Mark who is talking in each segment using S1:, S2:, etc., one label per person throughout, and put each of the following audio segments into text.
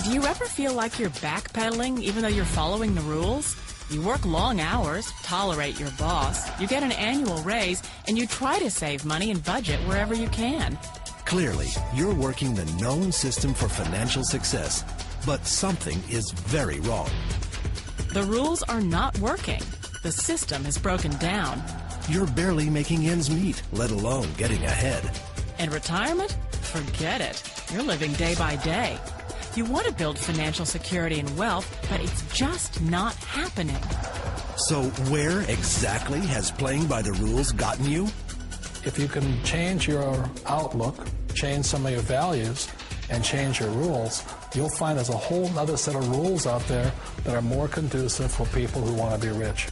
S1: Do you ever feel like you're backpedaling even though you're following the rules? You work long hours, tolerate your boss, you get an annual raise, and you try to save money and budget wherever you can.
S2: Clearly, you're working the known system for financial success, but something is very wrong.
S1: The rules are not working. The system has broken down.
S2: You're barely making ends meet, let alone getting ahead.
S1: And retirement? Forget it. You're living day by day. You want to build financial security and wealth, but it's just not happening.
S2: So where exactly has playing by the rules gotten you?
S3: If you can change your outlook, change some of your values, and change your rules, you'll find there's a whole other set of rules out there that are more conducive for people who want to be rich.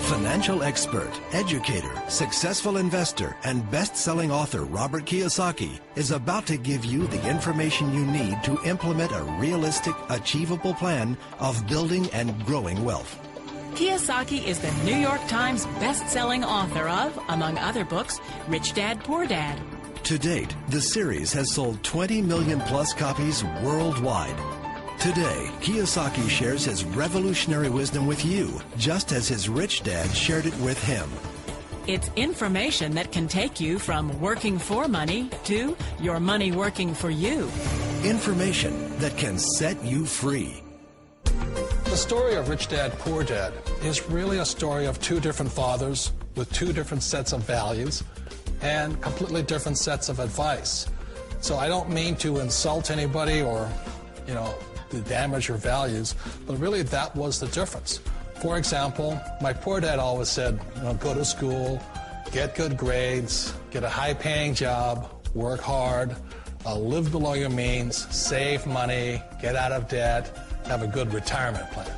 S2: Financial expert, educator, successful investor, and best-selling author Robert Kiyosaki is about to give you the information you need to implement a realistic, achievable plan of building and growing wealth.
S1: Kiyosaki is the New York Times best-selling author of, among other books, Rich Dad, Poor Dad.
S2: To date, the series has sold 20 million plus copies worldwide. Today, Kiyosaki shares his revolutionary wisdom with you, just as his rich dad shared it with him.
S1: It's information that can take you from working for money to your money working for you.
S2: Information that can set you free.
S3: The story of Rich Dad, Poor Dad is really a story of two different fathers with two different sets of values and completely different sets of advice. So I don't mean to insult anybody or, to damage your values, but really that was the difference. For example, my poor dad always said, go to school, get good grades, get a high-paying job, work hard, live below your means, save money, get out of debt, have a good retirement plan.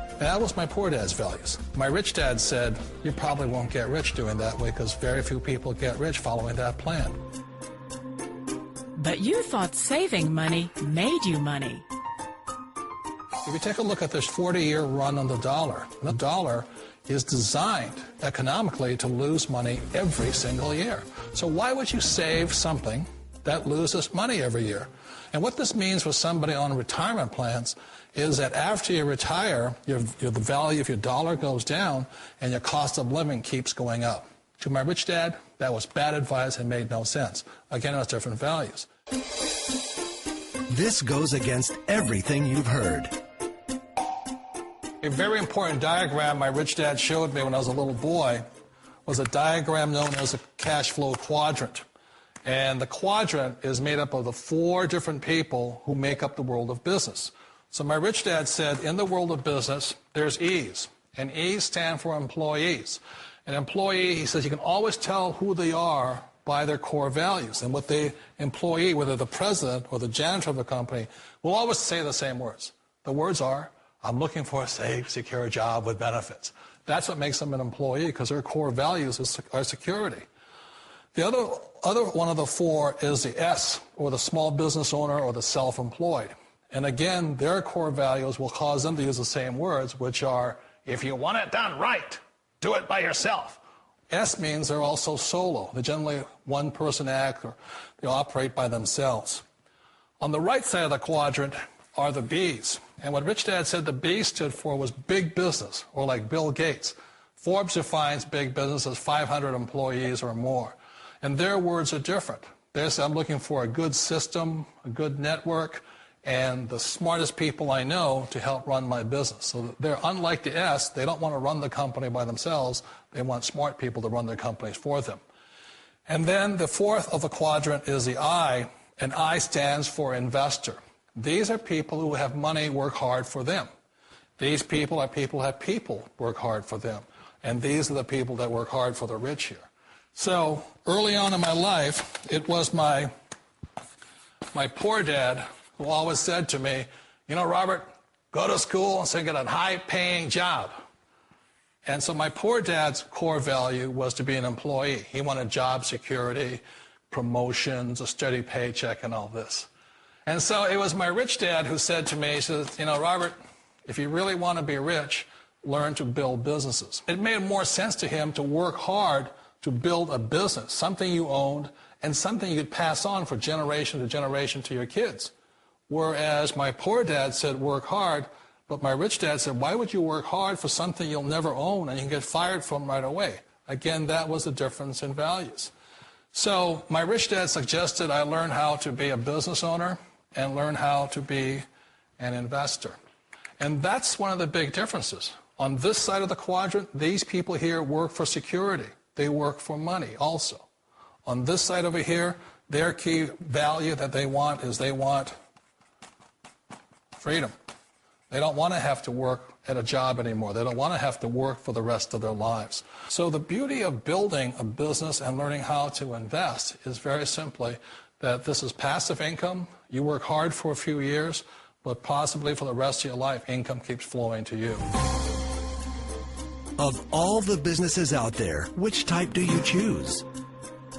S3: And that was my poor dad's values. My rich dad said, you probably won't get rich doing that way because very few people get rich following that plan.
S1: But you thought saving money made you money.
S3: If you take a look at this 40-year run on the dollar is designed economically to lose money every single year. So why would you save something that loses money every year? And what this means for somebody on retirement plans is that after you retire, the value of your dollar goes down and your cost of living keeps going up. To my rich dad, that was bad advice and made no sense. Again, it was different values.
S2: This goes against everything you've heard.
S3: A very important diagram my rich dad showed me when I was a little boy was a diagram known as a cash flow quadrant. And the quadrant is made up of the four different people who make up the world of business. So my rich dad said, in the world of business, there's E's. And E's stand for employees. An employee, he says, you can always tell who they are by their core values. And what the employee, whether the president or the janitor of the company, will always say the same words. The words are, I'm looking for a safe, secure job with benefits. That's what makes them an employee, because their core values are security. The other one of the four is the S, or the small business owner or the self-employed. And again, their core values will cause them to use the same words, which are, if you want it done right, do it by yourself. S means they're also solo. They're generally one-person act, or they operate by themselves. On the right side of the quadrant are the B's. And what Rich Dad said the B stood for was big business, or like Bill Gates. Forbes defines big business as 500 employees or more. And their words are different. They say, I'm looking for a good system, a good network, and the smartest people I know to help run my business. So they're unlike the S. They don't want to run the company by themselves. They want smart people to run their companies for them. And then the fourth of the quadrant is the I, and I stands for investor. These are people who have money work hard for them. These people are people who have people work hard for them. And these are the people that work hard for the rich here. So early on in my life, it was my poor dad who always said to me, Robert, go to school and get a high-paying job. And so my poor dad's core value was to be an employee. He wanted job security, promotions, a steady paycheck, and all this. And so it was my rich dad who said to me, he says, Robert, if you really want to be rich, learn to build businesses. It made more sense to him to work hard to build a business, something you owned, and something you could pass on for generation to generation to your kids. Whereas my poor dad said, work hard, but my rich dad said, why would you work hard for something you'll never own and you can get fired from right away? Again, that was the difference in values. So my rich dad suggested I learn how to be a business owner and learn how to be an investor. And that's one of the big differences. On this side of the quadrant, these people here work for security. They work for money also. On this side over here, their key value that they want is they want freedom. They don't want to have to work at a job anymore. They don't want to have to work for the rest of their lives. So the beauty of building a business and learning how to invest is very simply that this is passive income. You work hard for a few years, but possibly for the rest of your life, income keeps flowing to you.
S2: Of all the businesses out there, which type do you choose?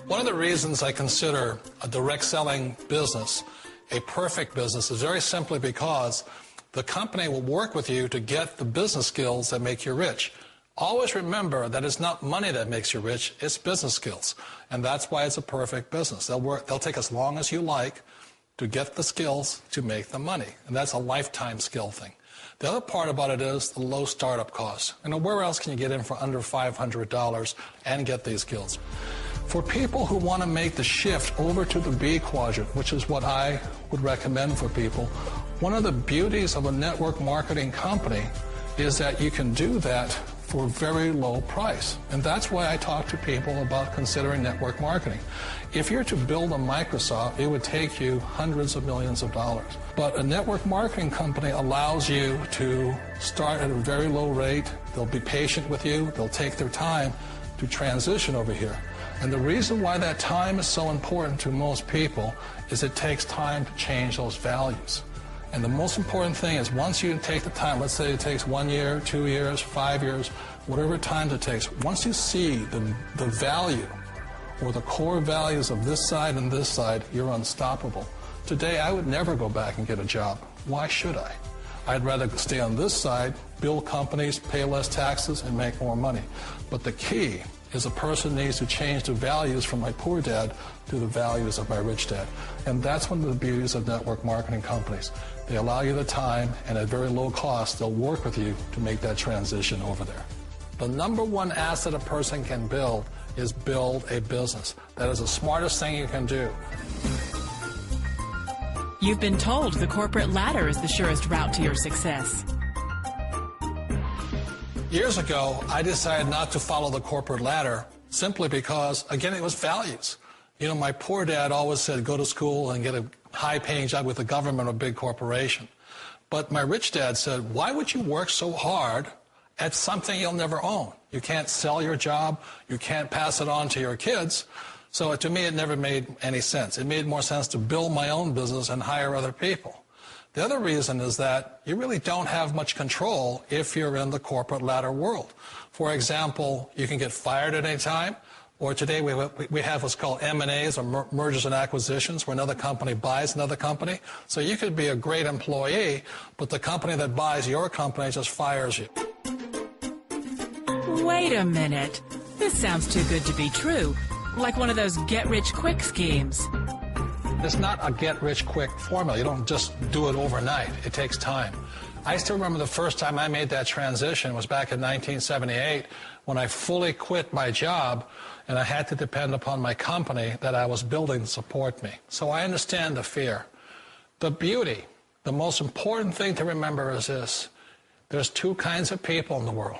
S3: One of the reasons I consider a direct selling business a perfect business is very simply because the company will work with you to get the business skills that make you rich. Always remember that it's not money that makes you rich, it's business skills. And that's why it's a perfect business. They'll take as long as you like to get the skills to make the money. And that's a lifetime skill thing. The other part about it is the low startup cost. Where else can you get in for under $500 and get these skills? For people who want to make the shift over to the B quadrant, which is what I would recommend for people, one of the beauties of a network marketing company is that you can do that for a very low price. And that's why I talk to people about considering network marketing. If you're to build a Microsoft, it would take you hundreds of millions of dollars. But a network marketing company allows you to start at a very low rate. They'll be patient with you. They'll take their time to transition over here. And the reason why that time is so important to most people is it takes time to change those values. And the most important thing is once you take the time, let's say it takes 1 year, 2 years, 5 years, whatever time it takes, once you see the value or the core values of this side and this side, you're unstoppable. Today, I would never go back and get a job. Why should I? I'd rather stay on this side, build companies, pay less taxes, and make more money. But the key is a person needs to change the values from my poor dad to the values of my rich dad. And that's one of the beauties of network marketing companies. They allow you the time, and at very low cost, they'll work with you to make that transition over there. The number one asset a person can build is build a business. That is the smartest thing you can do.
S1: You've been told the corporate ladder is the surest route to your success.
S3: Years ago, I decided not to follow the corporate ladder simply because, again, it was values. My poor dad always said, go to school and get a high-paying job with the government or a big corporation. But my rich dad said, why would you work so hard at something you'll never own? You can't sell your job. You can't pass it on to your kids. So to me, it never made any sense. It made more sense to build my own business and hire other people. The other reason is that you really don't have much control if you're in the corporate ladder world. For example, you can get fired at any time, or today we have what's called M&As, or mergers and acquisitions, where another company buys another company. So you could be a great employee, but the company that buys your company just fires you.
S1: Wait a minute. This sounds too good to be true. Like one of those get-rich-quick schemes.
S3: It's not a get-rich-quick formula. You don't just do it overnight. It takes time. I still remember the first time I made that transition was back in 1978 when I fully quit my job and I had to depend upon my company that I was building to support me. So I understand the fear. The beauty, the most important thing to remember is this. There's two kinds of people in the world.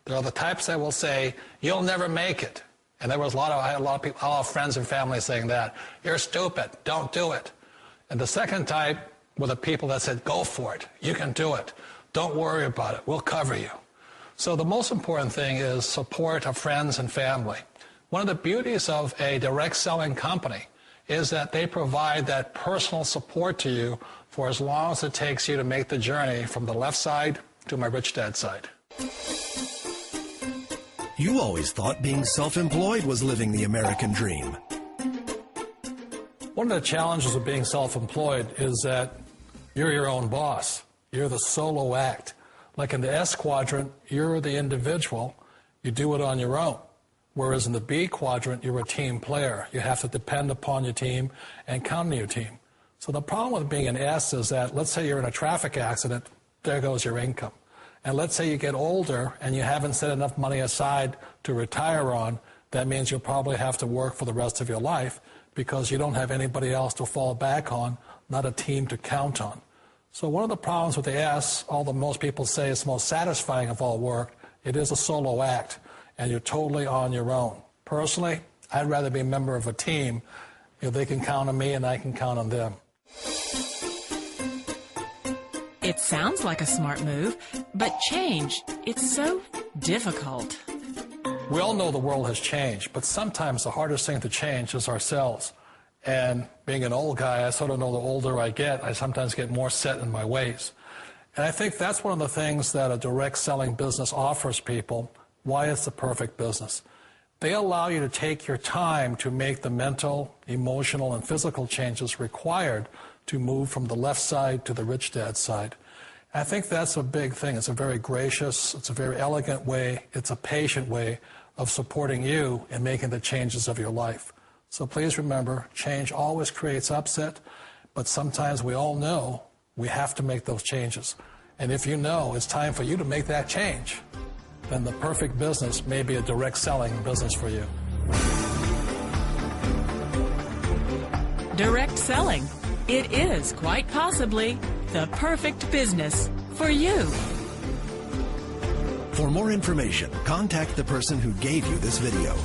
S3: There are the types that will say, you'll never make it. And I had a lot of people, all friends and family saying that. You're stupid. Don't do it. And the second type were the people that said, go for it. You can do it. Don't worry about it. We'll cover you. So the most important thing is support of friends and family. One of the beauties of a direct selling company is that they provide that personal support to you for as long as it takes you to make the journey from the left side to my rich dad's side.
S2: You always thought being self-employed was living the American dream.
S3: One of the challenges of being self-employed is that you're your own boss. You're the solo act. Like in the S quadrant, you're the individual. You do it on your own. Whereas in the B quadrant, you're a team player. You have to depend upon your team and count on your team. So the problem with being an S is that, let's say you're in a traffic accident, there goes your income. And let's say you get older and you haven't set enough money aside to retire on, that means you'll probably have to work for the rest of your life because you don't have anybody else to fall back on, not a team to count on. So one of the problems with the S, although most people say it's the most satisfying of all work, it is a solo act, and you're totally on your own. Personally, I'd rather be a member of a team if they can count on me and I can count on them.
S1: It sounds like a smart move, but change, it's so difficult.
S3: We all know the world has changed, but sometimes the hardest thing to change is ourselves. And being an old guy, I sort of know the older I get, I sometimes get more set in my ways. And I think that's one of the things that a direct selling business offers people, why it's the perfect business. They allow you to take your time to make the mental, emotional, and physical changes required to move from the left side to the rich dad side. I think that's a big thing. It's a very gracious, it's a very elegant way, it's a patient way of supporting you in making the changes of your life. So please remember, change always creates upset, but sometimes we all know we have to make those changes. And if you know it's time for you to make that change, then the perfect business may be a direct selling business for you.
S1: Direct selling. It is quite possibly the perfect business for you.
S2: For more information, contact the person who gave you this video.